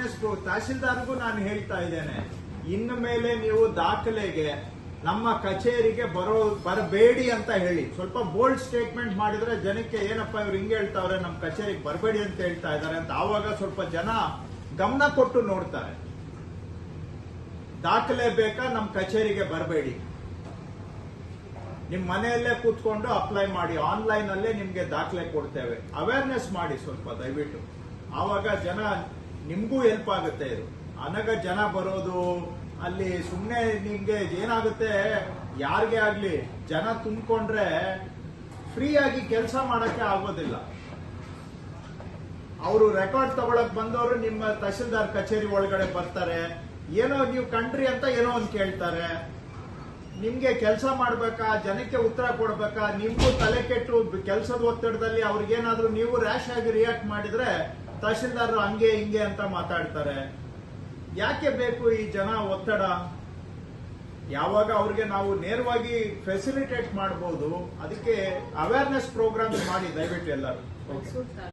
Awareness ತಹಶೀಲ್ದಾರ್ಗೂ ನಾನು ಹೇಳ್ತಾ ಇದ್ದೇನೆ, ಇನ್ನು ಮೇಲೆ ನೀವು ದಾಖಲೆಗೆ ನಮ್ಮ ಕಚೇರಿಗೆ ಬರಬೇಡಿ ಅಂತ ಹೇಳಿ. ಸ್ವಲ್ಪ ಬೋಲ್ಡ್ ಸ್ಟೇಟ್ಮೆಂಟ್ ಮಾಡಿದ್ರೆ ಜನಕ್ಕೆ ಏನಪ್ಪ ಇವ್ರು ಹಿಂಗೆ ಹೇಳ್ತಾವ್ರೆ, ನಮ್ಮ ಕಚೇರಿಗೆ ಬರಬೇಡಿ ಅಂತ ಹೇಳ್ತಾ ಇದ್ದಾರೆ ಅಂತ ಆವಾಗ ಸ್ವಲ್ಪ ಜನ ಗಮನ ಕೊಟ್ಟು ನೋಡ್ತಾರೆ. ದಾಖಲೆ ಬೇಕಾ, ನಮ್ಮ ಕಚೇರಿಗೆ ಬರಬೇಡಿ, ನಿಮ್ ಮನೆಯಲ್ಲೇ ಕೂತ್ಕೊಂಡು ಅಪ್ಲೈ ಮಾಡಿ, ಆನ್ಲೈನ್ ಅಲ್ಲೇ ನಿಮ್ಗೆ ದಾಖಲೆ ಕೊಡ್ತೇವೆ. ಅವೇರ್ನೆಸ್ ಮಾಡಿ ಸ್ವಲ್ಪ ದಯವಿಟ್ಟು. ಆವಾಗ ಜನ ನಿಮ್ಗೂ ಹೆಲ್ಪ್ ಆಗುತ್ತೆ. ಇದು ಅನಗ ಜನ ಬರೋದು ಅಲ್ಲಿ ಸುಮ್ಮನೆ ನಿಮ್ಗೆ ಏನಾಗುತ್ತೆ, ಯಾರಿಗೆ ಆಗ್ಲಿ ಜನ ತುಂಬಿಕೊಂಡ್ರೆ ಫ್ರೀ ಆಗಿ ಕೆಲಸ ಮಾಡಕ್ಕೆ ಆಗೋದಿಲ್ಲ. ಅವರು ರೆಕಾರ್ಡ್ ತಗೊಳಕ್ ಬಂದವರು ನಿಮ್ಮ ತಹಶೀಲ್ದಾರ್ ಕಚೇರಿ ಒಳಗಡೆ ಬರ್ತಾರೆ, ಏನೋ ನೀವು ಕಂಡ್ರಿ ಅಂತ ಏನೋ ಒಂದು ಕೇಳ್ತಾರೆ. ನಿಮ್ಗೆ ಕೆಲಸ ಮಾಡ್ಬೇಕಾ, ಜನಕ್ಕೆ ಉತ್ತರ ಕೊಡ್ಬೇಕಾ, ನಿಮ್ಗೂ ತಲೆ ಕೆಟ್ಟು ಕೆಲಸದ ಒತ್ತಡದಲ್ಲಿ ಅವ್ರಿಗೇನಾದ್ರೂ ನೀವು ರ್ಯಾಶ್ ಆಗಿ ರಿಯಾಕ್ಟ್ ಮಾಡಿದ್ರೆ ತಹಶೀಲ್ದಾರ್ ಹಂಗೆ ಹಿಂಗೆ ಅಂತ ಮಾತಾಡ್ತಾರೆ. ಯಾಕೆ ಬೇಕು ಈ ಜನ ಒತ್ತಡ? ಯಾವಾಗ ಅವ್ರಿಗೆ ನಾವು ನೇರವಾಗಿ ಫೆಸಿಲಿಟೇಟ್ ಮಾಡಬಹುದು, ಅದಕ್ಕೆ ಅವೇರ್ನೆಸ್ ಪ್ರೋಗ್ರಾಮ್ಸ್ ಮಾಡಿ ದಯವಿಟ್ಟು ಎಲ್ಲರೂ.